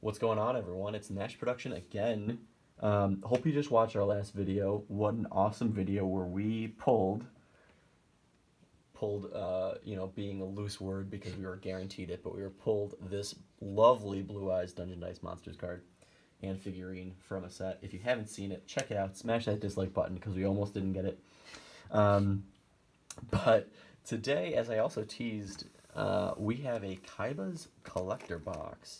What's going on, everyone? It's Nash Production again. Hope you just watched our last video. What an awesome video where we pulled, being a loose word because we were guaranteed it, but we were pulled this lovely Blue Eyes Dungeon Dice Monsters card and figurine from a set. If you haven't seen it, check it out. Smash that dislike button because we almost didn't get it. But today, as I also teased, we have a Kaiba's collector box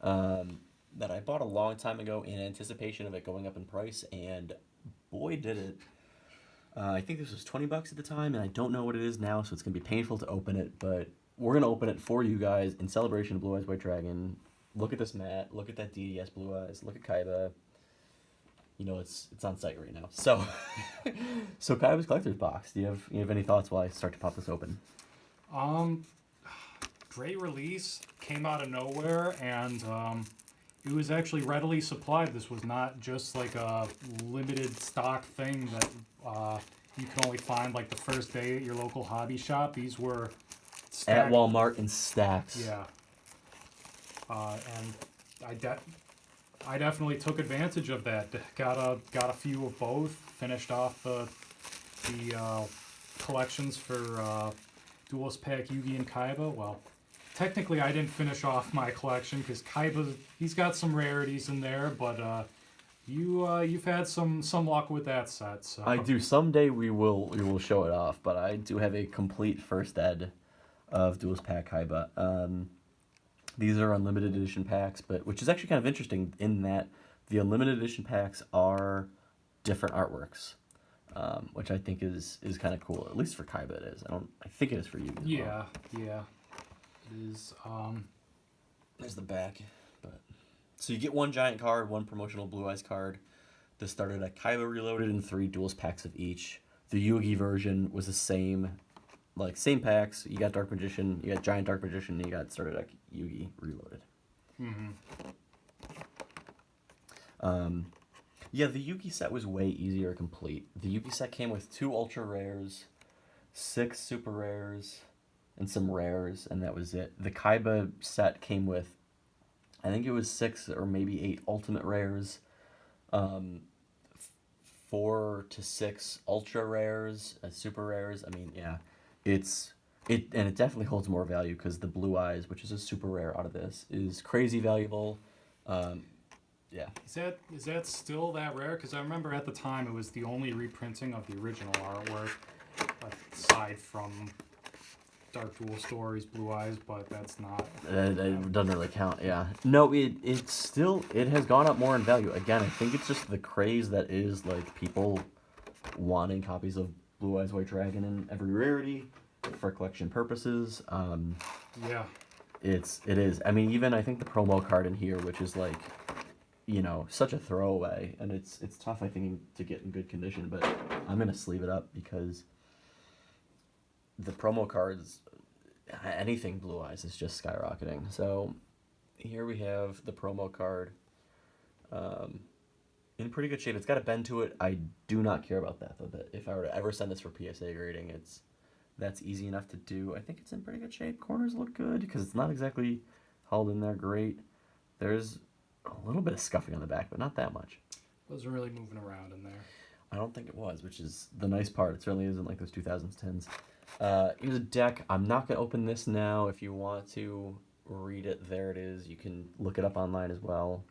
that I bought a long time ago in anticipation of it going up in price, and boy did it. I think this was $20 at the time, and I don't know what it is now, so it's going to be painful to open it, but we're going to open it for you guys in celebration of Blue Eyes White Dragon. Look at this mat, look at that DDS Blue Eyes, look at Kaiba. You know, it's on site right now. So, so Kaiba's collector's box. Do you have any thoughts while I start to pop this open? Great release, came out of nowhere, and it was actually readily supplied. This was not just like a limited stock thing that you can only find like the first day at your local hobby shop. These were At stacked. Walmart in stacks. Yeah. And I definitely took advantage of that. Got a few of both. Finished off the collections for Duelist Pack Yugi and Kaiba. Well, technically I didn't finish off my collection because Kaiba, he's got some rarities in there, but you've had some luck with that set. So. I do. Someday we will show it off, but I do have a complete first ed of Duelist Pack Kaiba. These are unlimited edition packs, which is actually kind of interesting in that the unlimited edition packs are different artworks, which I think is kind of cool. At least for Kaiba, it is. I think it is for you. Yeah. It is. There's the back, but so you get one giant card, one promotional Blue Eyes card. This started at Kaiba Reloaded in 3 Duelist packs of each. The Yugi version was the same. Same packs, you got Dark Magician, you got Giant Dark Magician, you got started at Yugi Reloaded. Yeah, the Yugi set was way easier to complete. The Yugi set came with 2 ultra rares, 6 super rares, and some rares, and that was it. The Kaiba set came with, I think it was 6 or maybe 8 ultimate rares, 4 to 6 ultra rares, super rares. I mean, yeah. It definitely holds more value because the Blue Eyes, which is a super rare out of this, is crazy valuable. Yeah. Is that still that rare? Because I remember at the time it was the only reprinting of the original artwork, aside from Dark Duel Stories, Blue Eyes, but that's not. It doesn't really count. Yeah. No, it has gone up more in value. Again, I think it's just the craze that is people wanting copies of Blue Eyes White Dragon in every rarity for collection purposes. Yeah. It is. I mean, even I think the promo card in here, which is such a throwaway, and it's tough I think to get in good condition, but I'm gonna sleeve it up because the promo cards, anything Blue Eyes is just skyrocketing. So here we have the promo card. In pretty good shape. It's got a bend to it. I do not care about that, though. That if I were to ever send this for PSA grading, that's easy enough to do. I think it's in pretty good shape. Corners look good because it's not exactly held in there great. There's a little bit of scuffing on the back, but not that much. Wasn't really moving around in there. I don't think it was, which is the nice part. It certainly isn't like those 2000s tins. Here's a deck. I'm not going to open this now. If you want to read it, there it is. You can look it up online as well.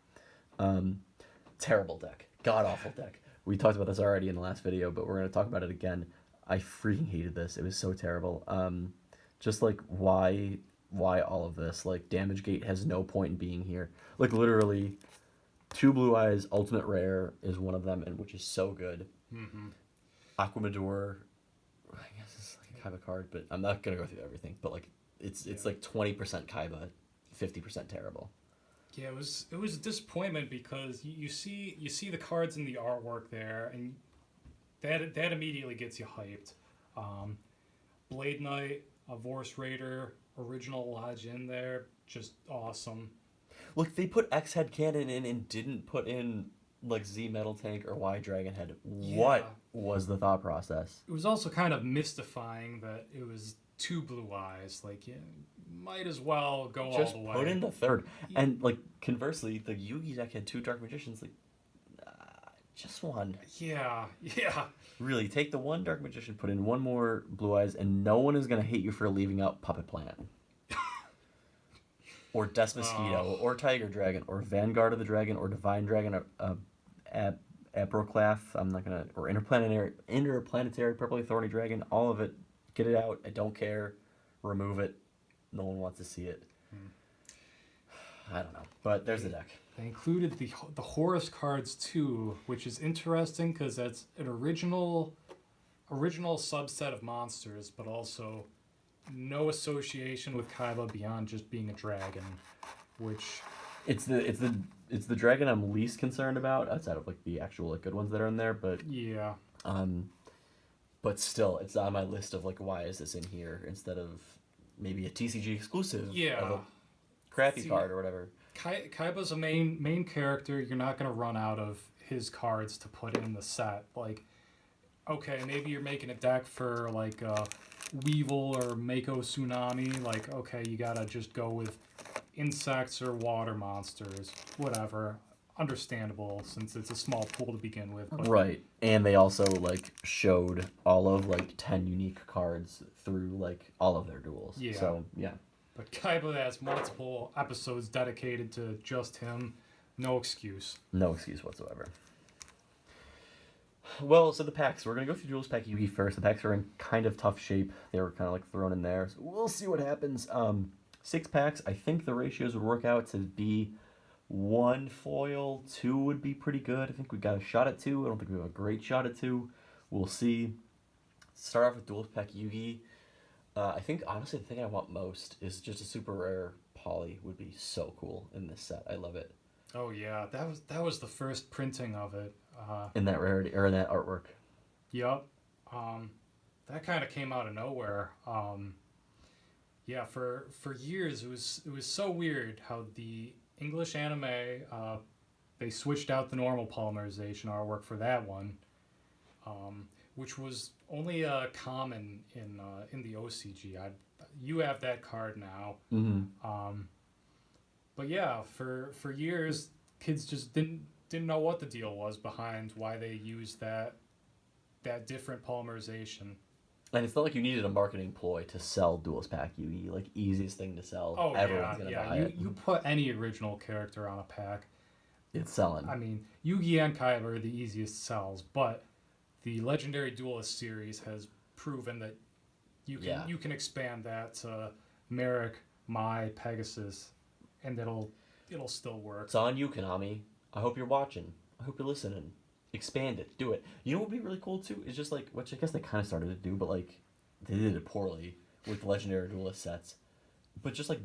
Terrible deck. God-awful deck. We talked about this already in the last video, but we're going to talk about it again. I freaking hated this. It was so terrible. Just why all of this? Damage Gate has no point in being here. Literally, 2 Blue Eyes, Ultimate Rare is one of them, and which is so good. Aquamador, I guess it's a Kaiba card, but I'm not going to go through everything. But it's 20% Kaiba, 50% terrible. Yeah, it was a disappointment because you see the cards in the artwork there, and that immediately gets you hyped. Blade Knight, a Vorse Raider, original Lodge in there, just awesome. Look, they put X Head Cannon in and didn't put in Z Metal Tank or Y Dragon Head. Yeah. What was the thought process? It was also kind of mystifying that it was two blue eyes. Like, you might as well go Just all the put in way. the third. And like conversely, the Yugi deck had two Dark Magicians. Like, just one. Yeah, yeah. Really, take the one Dark Magician, put in one more Blue Eyes, and no one is gonna hate you for leaving out Puppet Plant. Or Death Mosquito, or Tiger Dragon, or Vanguard of the Dragon, or Divine Dragon, Aproclath. I'm not gonna, or Interplanetary Purpley Thorny Dragon. All of it, get it out. I don't care. Remove it. No one wants to see it. I don't know, but there's the deck. They included the Horus cards too, which is interesting because that's an original subset of monsters, but also no association with Kaiba beyond just being a dragon, which It's the dragon I'm least concerned about outside of like the actual like good ones that are in there, yeah, but still it's on my list of like why is this in here instead of maybe a TCG exclusive of yeah. a crappy See, card or whatever. Kaiba's a main character. You're not gonna run out of his cards to put in the set. Like, okay, maybe you're making a deck for like Weevil or Mako Tsunami. Like, okay, you gotta just go with insects or water monsters, whatever. Understandable since it's a small pool to begin with. But Right, and they also like showed all of like 10 unique cards through like all of their duels. Yeah. So yeah, But Kaiba has multiple episodes dedicated to just him. No excuse. no excuse whatsoever. Well, so the packs. We're going to go through Duelist Pack Yugi first. The packs are in kind of tough shape. They were kind of like thrown in there. So we'll see what happens. 6 packs. I think the ratios would work out to be 1 foil, 2 would be pretty good. I think we got a shot at 2. I don't think we have a great shot at 2. We'll see. Start off with Duelist Pack Yugi. I think, honestly, the thing I want most is just a super rare Poly would be so cool in this set. I love it. Oh yeah, that was the first printing of it. In that rarity, or in that artwork. Yup. That kind of came out of nowhere. Yeah, for years it was so weird how the English anime they switched out the normal polymerization artwork for that one, which was only common in the OCG. You have that card now. Mm-hmm. But yeah, for years, kids just didn't know what the deal was behind why they used that different polymerization. And it's not like you needed a marketing ploy to sell Duelist Pack Yugi. Like, easiest thing to sell. Oh Everyone's yeah, gonna buy yeah. it. You put any original character on a pack. It's selling. I mean, Yugi and Kaiba are the easiest sells, but the Legendary Duelist series has proven that you can expand that to Merrick, Mai, Pegasus, and it'll still work. It's on you, Konami. I hope you're watching. I hope you're listening. Expand it. Do it. You know what would be really cool too? Is just like, which I guess they kind of started to do, but like, they did it poorly with Legendary Duelist sets. But just like,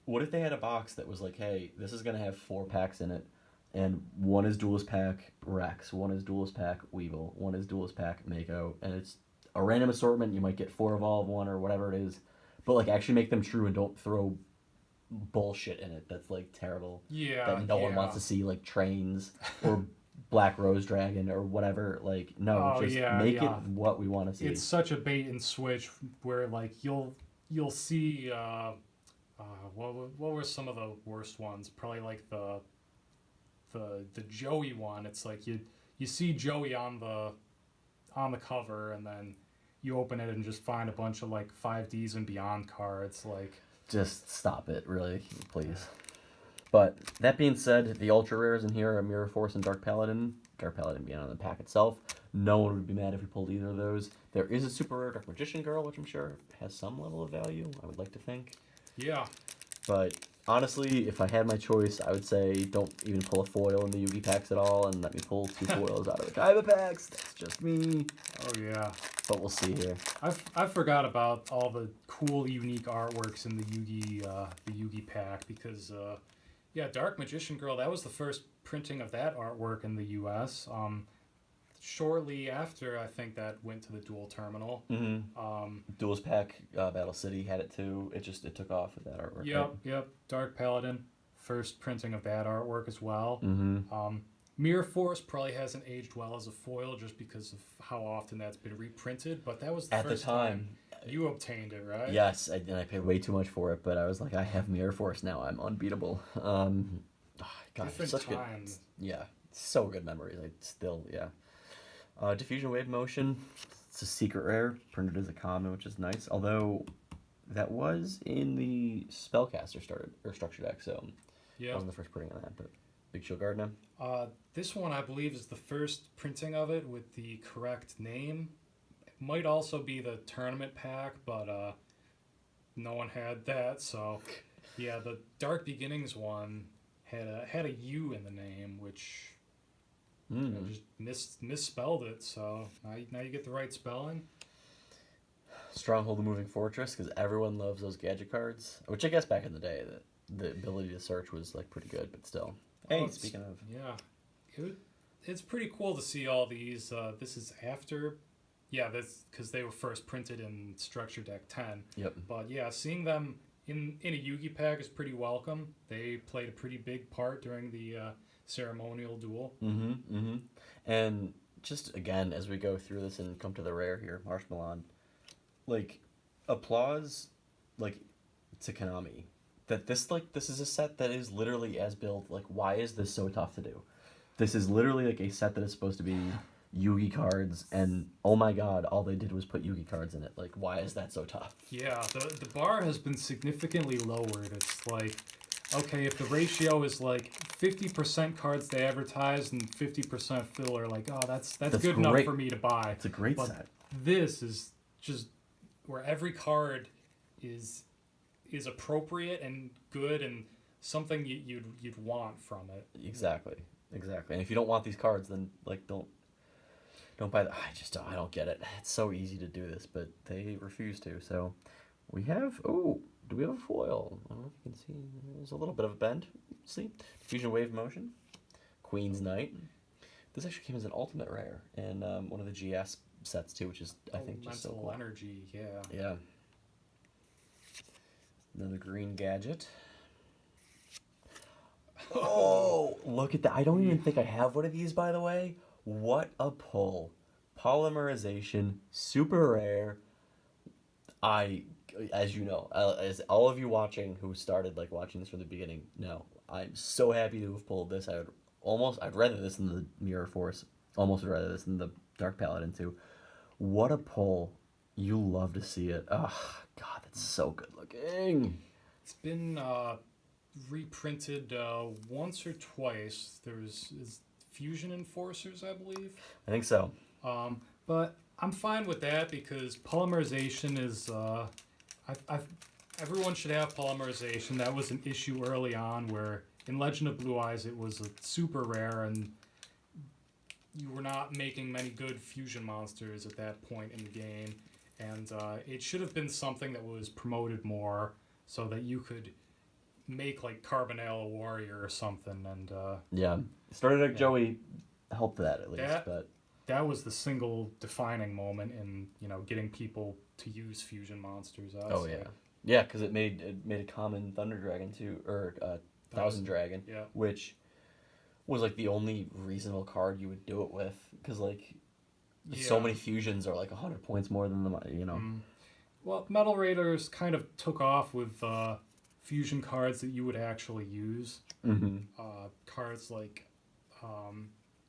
what if they had a box that was like, hey, this is going to have 4 packs in it, and one is Duelist Pack Rex, one is Duelist Pack Weevil, one is Duelist Pack Mako, and it's a random assortment. You might get 4 of all of one or whatever it is, but like actually make them true and don't throw bullshit in it that's like terrible. Yeah. That no one wants to see, like trains or Black Rose Dragon or whatever. Like, no, just make it what we want to see. It's such a bait and switch where like you'll see what were some of the worst ones? Probably like the Joey one. It's like you see Joey on the cover and then you open it and just find a bunch of like 5Ds and beyond cards. Like, just stop it, really, please. But that being said, the ultra rares in here are Mirror Force and Dark Paladin. Dark Paladin being on the pack itself. No one would be mad if we pulled either of those. There is a super rare Dark Magician Girl, which I'm sure has some level of value, I would like to think. yeah. But honestly, if I had my choice, I would say don't even pull a foil in the Yugi packs at all and let me pull 2 foils out of the Kaiba packs. That's just me. Oh yeah. But we'll see here. I forgot about all the cool, unique artworks in the Yugi pack because, Dark Magician Girl. That was the first printing of that artwork in the U.S. Shortly after, I think that went to the Dual Terminal. Mm-hmm. Duelist Pack Battle City had it too. It took off with that artwork. Yep. Dark Paladin, first printing of that artwork as well. Mm-hmm. Mirror Force probably hasn't aged well as a foil just because of how often that's been reprinted, but that was the At first the time. You obtained it, right? Yes, and I paid way too much for it, but I was like, I have Mirror Force now. I'm unbeatable. God, Different such good. times. Yeah, so good memories. I still, yeah. Diffusion Wave Motion. It's a secret rare, printed as a common, which is nice. Although that was in the Spellcaster started or structure deck, so I Yeah. wasn't the first printing on that. But Big Shield Guard now. This one, I believe, is the first printing of it with the correct name. It might also be the tournament pack, but no one had that. So, yeah, the Dark Beginnings one had a U in the name, which I just misspelled it. So now you get the right spelling. Stronghold, the Moving Fortress, because everyone loves those gadget cards. Which I guess back in the day, the ability to search was like pretty good, but still. Hey, speaking of, yeah, it's pretty cool to see all these. This is after, yeah, that's because they were first printed in Structure Deck 10. yep. But yeah, seeing them in a Yugi pack is pretty welcome. They played a pretty big part during the ceremonial duel. And just again, as we go through this and come to the rare here, Marshmallow, like, applause, like, to Konami. That this is a set that is literally as built. Like, why is this so tough to do? This is literally like a set that is supposed to be Yugi cards, and oh my god, all they did was put Yugi cards in it. Like, why is that so tough? Yeah, the bar has been significantly lowered. It's like, okay, if the ratio is like 50% cards they advertise and 50% filler, like, oh, that's good enough great. for me to buy. It's a great But set. this is just where every card is appropriate and good and something you'd want from it. Exactly. And if you don't want these cards, then like don't buy the. I don't get it. It's so easy to do this, but they refuse to. So we have. Oh, do we have a foil? I don't know if you can see. There's a little bit of a bend. See, Fusion Wave Motion, Queen's Knight. This actually came as an ultimate rare in one of the GS sets too, which is I think just so cool. Energy, yeah. Yeah. Another green gadget. Oh, look at that. I don't even think I have one of these, by the way. What a pull. Polymerization, super rare. As you know, as all of you watching who started like watching this from the beginning know, I'm so happy to have pulled this. I'd rather this than the Mirror Force. Almost would rather this than the Dark Paladin too. What a pull. You love to see it. Oh, God, that's so good looking. It's been reprinted once or twice. There's Fusion Enforcers, I believe. I think so. But I'm fine with that because polymerization is. Everyone should have polymerization. That was an issue early on where in Legend of Blue-Eyes it was a super rare and you were not making many good fusion monsters at that point in the game. And it should have been something that was promoted more so that you could make like Carbonell a warrior or something. And yeah, Starter Deck Joey helped that at least. But that was the single defining moment in getting people to use fusion monsters. Yeah, because it made a common Thunder Dragon too, or Thousand Dragon, which was like the only reasonable card you would do it with, because like. Yeah. So many fusions are like 100 points more than Well, Metal Raiders kind of took off with fusion cards that you would actually use. Cards like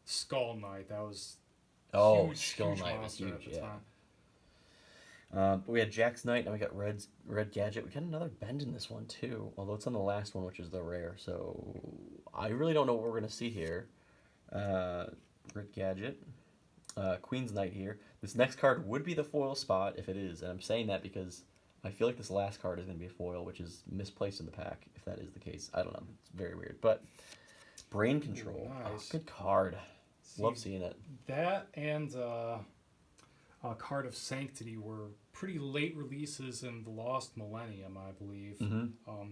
Skull Knight, that was Skull Knight was huge at the time. But we had Jack's Knight, and we got Red Gadget. We got another bend in this one too, although it's on the last one, which is the rare. So I really don't know what we're gonna see here. Red Gadget. Queen's Knight here. This next card would be the foil spot if it is, and I'm saying that because I feel like this last card is going to be a foil, which is misplaced in the pack, if that is the case. I don't know. It's very weird. But Brain Control. Nice. Oh, good card. Love seeing it. That and Card of Sanctity were pretty late releases in the Lost Millennium, I believe.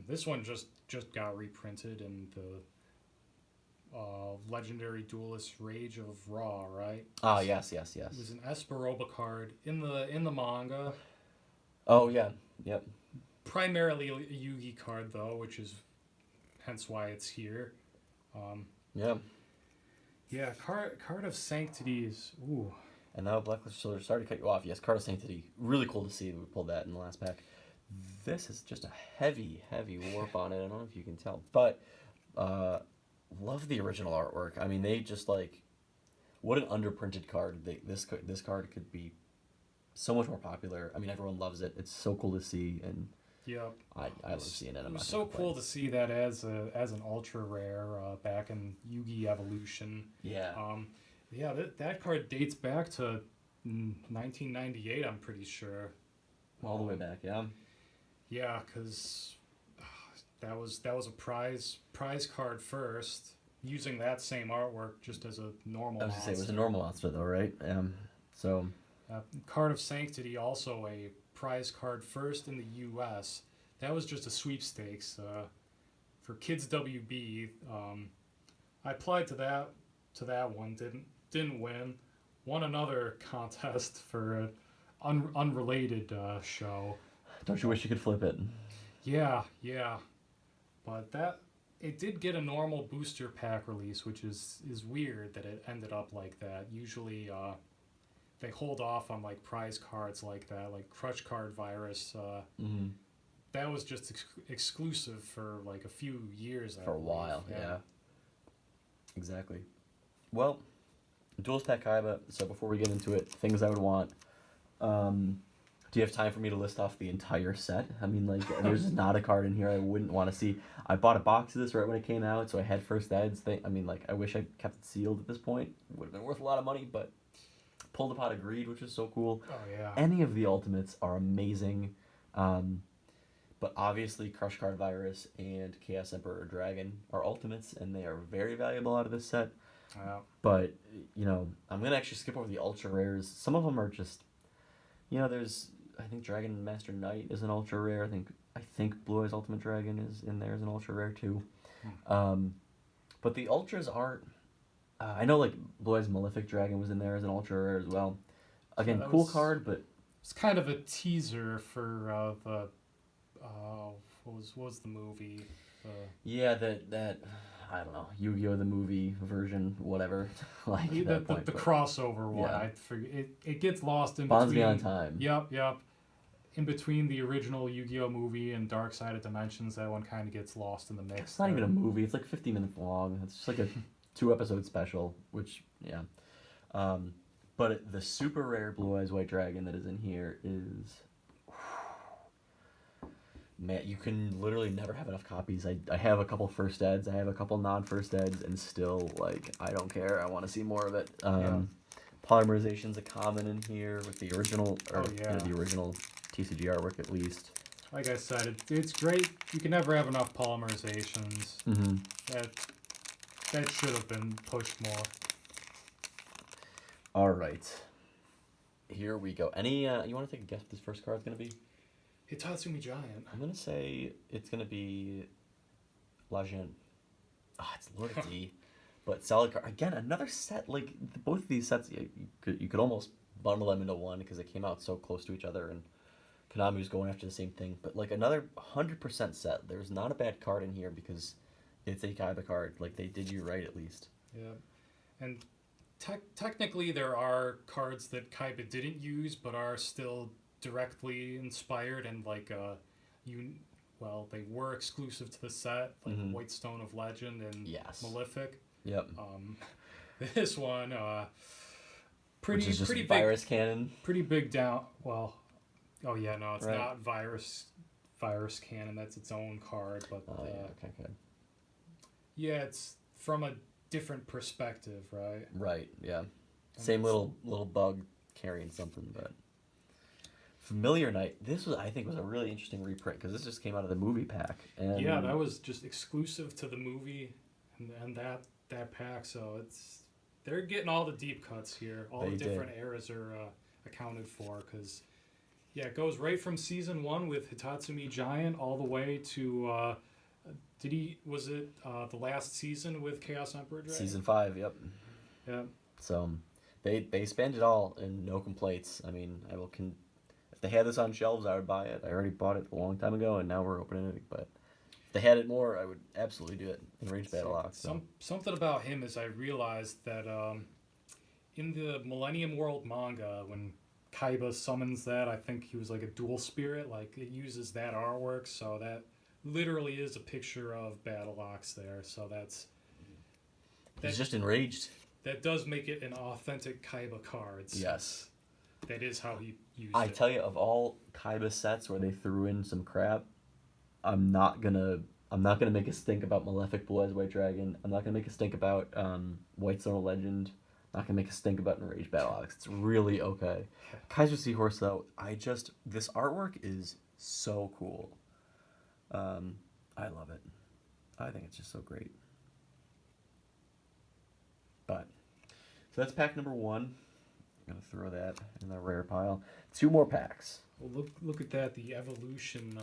This one just got reprinted in the Legendary Duelist Rage of Ra, right? Ah, yes. It was an Esperoba card in the manga. Oh yeah, yep. Primarily a Yugi card though, which is hence why it's here. Yeah. Yeah, card of Sanctity is ooh. And now Blacklist Soldier, sorry to cut you off. Yes, Card of Sanctity. Really cool to see. We pulled that in the last pack. This is just a heavy, heavy warp on it. I don't know if you can tell. But love the original artwork. I mean, they just like... What an underprinted card. This card could be so much more popular. I mean, everyone loves it. It's so cool to see, and Yep. I love seeing it. It was so cool to see that as an ultra rare back in Yu-Gi Evolution. Yeah. Yeah, that card dates back to 1998. I'm pretty sure. All the way back, yeah. Yeah, because that was a prize card first, using that same artwork just as a normal. I was monster. gonna say it was a normal monster though, right? So. Card of Sanctity, also a prize card first in the U.S. That was just a sweepstakes for Kids WB. I applied to that one, didn't win. Won another contest for an unrelated show. Don't you wish you could flip it? Yeah, but it did get a normal booster pack release, which is weird that it ended up like that. Usually, they hold off on like prize cards like that, like Crush Card Virus. That was just exclusive for like a few years. For a while, yeah. Exactly. Well, Duels Pack Kaiba. So before we get into it, things I would want. Do you have time for me to list off the entire set? I mean, like, there's just not a card in here I wouldn't want to see. I bought a box of this right when it came out, so I had first eds. I mean, like, I wish I kept it sealed at this point. It would have been worth a lot of money, but pulled a pot of greed, which is so cool. Oh yeah. Any of the ultimates are amazing. But obviously Crush Card Virus and Chaos Emperor Dragon are ultimates, and they are very valuable out of this set. Yeah. But, you know, I'm going to actually skip over the ultra rares. Some of them are just, you know, I think Dragon Master Knight is an ultra rare. I think Blue-Eyes Ultimate Dragon is in there as an ultra rare too. But the ultras aren't... I know, like, Blue-Eyes Malefic Dragon was in there as an ultra rare as well. Again, cool card, but... It's kind of a teaser for the... what was the movie? Yeah, that I don't know, Yu-Gi-Oh! The movie version, whatever. Like the crossover one. Yeah. I forget. It gets lost in Bonds between. Beyond Time. Yep. In between the original Yu-Gi-Oh! Movie and Dark Side of Dimensions, that one kind of gets lost in the mix. It's not even a movie. It's like 50 minutes long. It's just like a 2-episode special, which, yeah. But the super rare Blue-Eyes White Dragon that is in here is... Man, you can literally never have enough copies. I have a couple first eds, I have a couple non-first eds, and still, like, I don't care. I want to see more of it. Polymerization's a common in here with the original, or the original TCG artwork at least. Like I said, it's great. You can never have enough polymerizations. That should have been pushed more. All right. Here we go. Any, you want to take a guess what this first card's going to be? Hitatsumi Giant. I'm going to say it's going to be Lajin. It's Lord of D. But solid card. Again, another set, like, both of these sets, you could almost bundle them into one because they came out so close to each other, and Konami was going after the same thing. But, like, another 100% set. There's not a bad card in here because it's a Kaiba card. Like, they did you right, at least. Yeah. And technically there are cards that Kaiba didn't use but are still directly inspired, and like they were exclusive to the set, like White Stone of Legend and Malefic. Yep. This one Which is just pretty virus big, cannon. pretty big down. Well, oh yeah, no, it's not virus cannon. That's its own card, but okay. Yeah, it's from a different perspective, right? Right. Yeah. Same little bug carrying something, but. Familiar Knight. This was, I think, was a really interesting reprint because this just came out of the movie pack. And yeah, that was just exclusive to the movie and that pack. So they're getting all the deep cuts here. All the different eras are accounted for because it goes right from season 1 with Hitatsumi Giant all the way to the last season with Chaos Emperor Dragon? Season 5. Yep. Yeah. So they spanned it all and no complaints. I mean, if they had this on shelves, I would buy it. I already bought it a long time ago, and now we're opening it. But if they had it more, I would absolutely do it in Range Battle Lock. So. Something about him is I realized that in the Millennium World manga, when Kaiba summons that, I think he was like a dual spirit. Like it uses that artwork, so that literally is a picture of Battle Ox there. So He's that just enraged. that does make it an authentic Kaiba card. Yes. That is how he used I it. tell you, of all Kaiba sets where they threw in some crap, I'm not gonna make us think about Malefic Blue Eyes White Dragon. I'm not gonna make us think about White Stone Legend. I'm not gonna make us think about Enraged Battle Ox. It's really okay. Kaiser Seahorse though, this artwork is so cool. I love it. I think it's just so great. But so that's pack number 1. I'm gonna throw that in the rare pile. 2 more packs. Well, look at that. The Evolution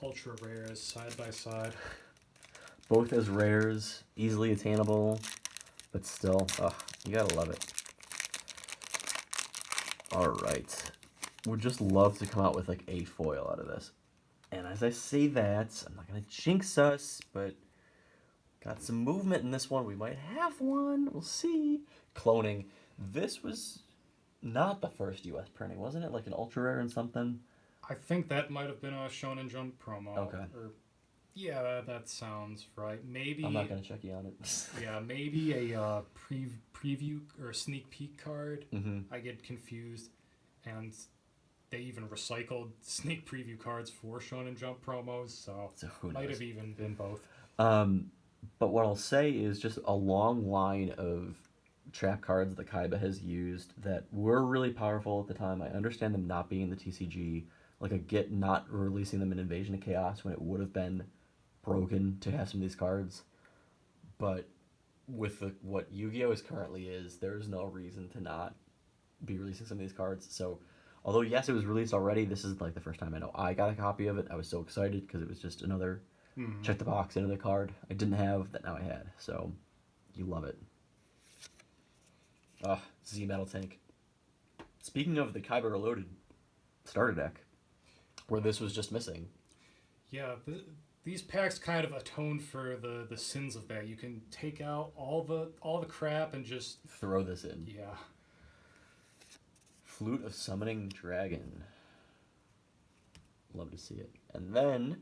Ultra Rares side by side. Both as rares, easily attainable, but still, you gotta love it. All right, would just love to come out with like a foil out of this. And as I say that, I'm not gonna jinx us, but got some movement in this one. We might have one. We'll see. Cloning. This was not the first U.S. printing, wasn't it? Like an ultra rare and something. I think that might have been a Shonen Jump promo. Okay. Or, yeah, that sounds right. Maybe. I'm not gonna check you on it. Yeah, maybe a preview or a sneak peek card. Mm-hmm. I get confused, and they even recycled sneak preview cards for Shonen Jump promos, so who might knows? have even been both. But what I'll say is just a long line of trap cards that Kaiba has used that were really powerful at the time. I understand them not being in the TCG, like a Git not releasing them in Invasion of Chaos when it would have been broken to have some of these cards. But with what Yu-Gi-Oh! Currently is, there's no reason to not be releasing some of these cards. So, although yes, it was released already, this is like the first time I know I got a copy of it. I was so excited because it was just another check the box, another card I didn't have that now I had. So, you love it. Z Metal Tank. Speaking of the Kaiba Reloaded starter deck, where this was just missing. Yeah, these packs kind of atone for the sins of that. You can take out all the crap and just Throw this in. yeah. Flute of Summoning Dragon. Love to see it. And then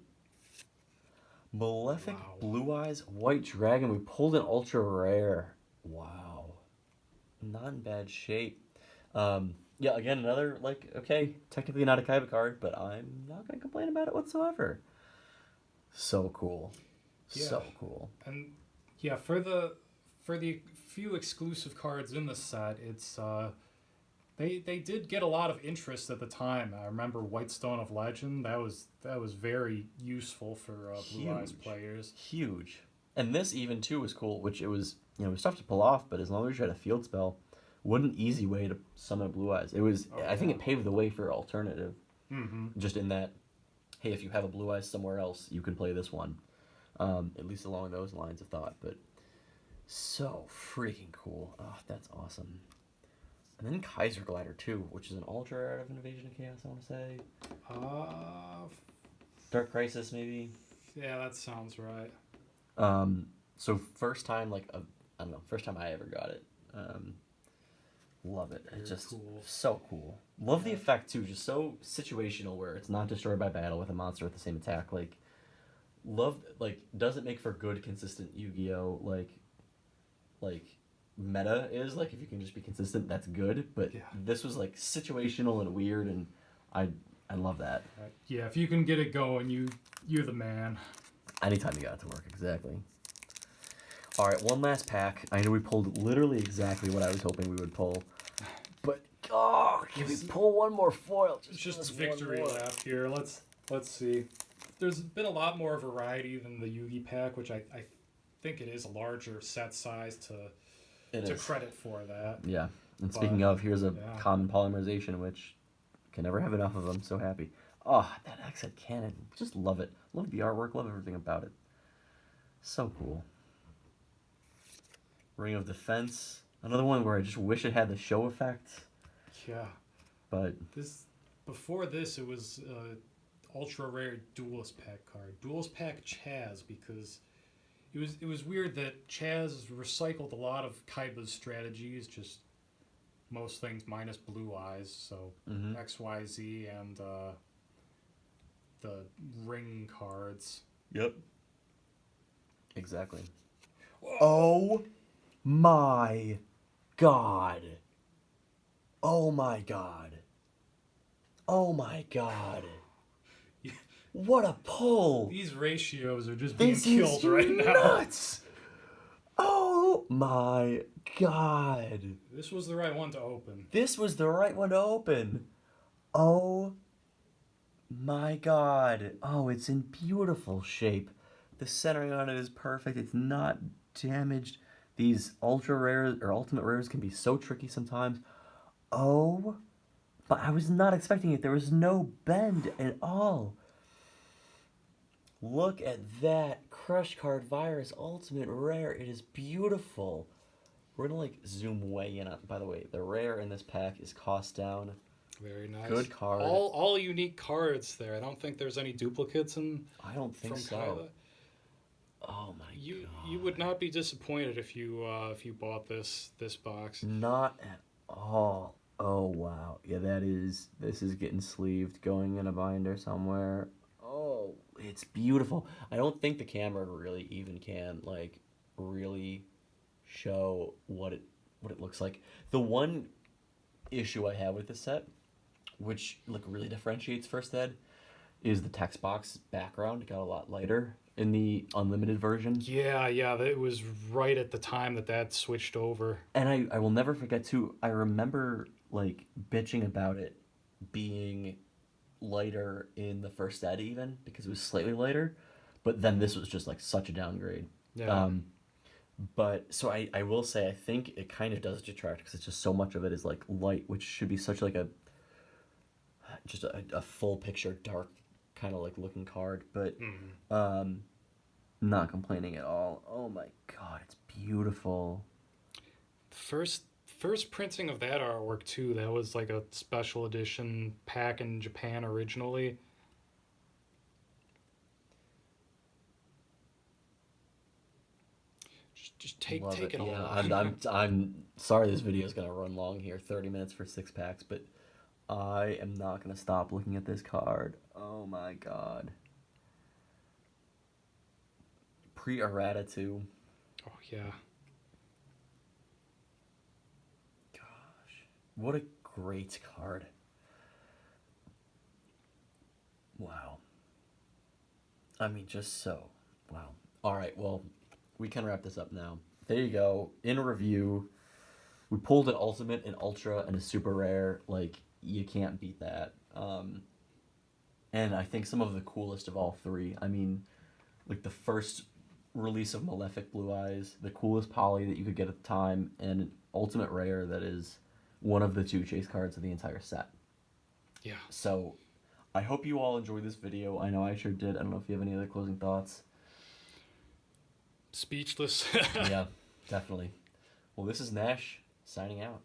Malefic Wow. Blue Eyes White Dragon. We pulled an ultra rare. Wow. Not in bad shape. Yeah, again, another, like, okay, technically not a Kaiba card, but I'm not going to complain about it whatsoever. So cool. Yeah. So cool. And yeah, for the few exclusive cards in the set, it's they did get a lot of interest at the time. I remember White Stone of Legend. That was very useful for Blue Eyes players. Huge. And this even too was cool, which it was, it was tough to pull off, but as long as you had a field spell, what an easy way to summon Blue Eyes. It was, I think it paved the way for alternative. Mm-hmm. Just in that, hey, if you have a Blue Eyes somewhere else, you can play this one. At least along those lines of thought. But so freaking cool. Oh, that's awesome. And then Kaiser Glider too, which is an ultra rare out of Invasion of Chaos, I want to say. Dark Crisis, maybe? Yeah, that sounds right. So first time, I don't know, first time I ever got it. Love it. It's just cool. So cool. Love the effect too, just so situational where it's not destroyed by battle with a monster with the same attack. Does it make for good, consistent Yu-Gi-Oh! Like meta is, like, if you can just be consistent, that's good. But this was like situational and weird, and I love that. Yeah, if you can get it going, you're the man. Anytime you got it to work, exactly. All right, one last pack. I know we pulled literally exactly what I was hoping we would pull, but can we pull one more foil? Just victory lap here. Let's see. There's been a lot more variety than the Yugi pack, which I think it is a larger set size to credit for that. Yeah, and speaking of, here's a common polymerization, which can never have enough of them. So happy. Oh, that X-Head cannon. Just love it. Love the artwork. Love everything about it. So cool. Ring of Defense. Another one where I just wish it had the show effect. Yeah. But before this, it was ultra rare Duelist pack card. Duelist pack Chaz, because it was weird that Chaz recycled a lot of Kaiba's strategies, just most things minus Blue-Eyes, so Mm-hmm. XYZ and the ring cards. Yep. Exactly. Whoa. Oh my god. Oh my god. Oh my god. What a pull. These ratios are just This being is killed right now. nuts. Oh my god. This was the right one to open. This was the right one to open. Oh my god. Oh, it's in beautiful shape. The centering on it is perfect. It's not damaged. These ultra rares or ultimate rares can be so tricky sometimes. Oh, but I was not expecting it. There was no bend at all. Look at that Crush Card Virus Ultimate Rare. It is beautiful. We're gonna like zoom way in on. By the way, the rare in this pack is cost down. Very nice. Good card. All unique cards there. I don't think there's any duplicates in I don't think from so. Kaiba. Oh my You god. you would not be disappointed if you bought this box. Not at all. Oh wow. Yeah, that is. This is getting sleeved, going in a binder somewhere. Oh, it's beautiful. I don't think the camera really even can like really show what it looks like. The one issue I have with this set, which like really differentiates First Ed, is the text box background. It got a lot lighter in the unlimited version. Yeah, it was right at the time that switched over. And I will never forget too, I remember like bitching about it being lighter in the First Ed even, because it was slightly lighter. But then this was just like such a downgrade. Yeah. But so I will say I think it kind of does detract because it's just so much of it is like light, which should be such like a full picture dark kind of like looking card, but not complaining at all. Oh my god, it's beautiful. First printing of that artwork too. That was like a special edition pack in Japan originally. Just take Love it all. Yeah, I'm sorry this video is gonna run long here, 30 minutes for 6 packs, but I am not gonna stop looking at this card. Oh my god. Pre-errata too. Oh yeah. Gosh, what a great card. Wow. I mean, just so. Wow. All right, well, we can wrap this up now. There you go. In review, we pulled an ultimate, an ultra, and a super rare. Like, you can't beat that. And I think some of the coolest of all three. I mean, like the first release of Malefic Blue Eyes, the coolest poly that you could get at the time, and an ultimate rare that is one of the two chase cards of the entire set. Yeah. So, I hope you all enjoyed this video. I know I sure did. I don't know if you have any other closing thoughts. Speechless. Yeah, definitely. Well, this is Nash signing out.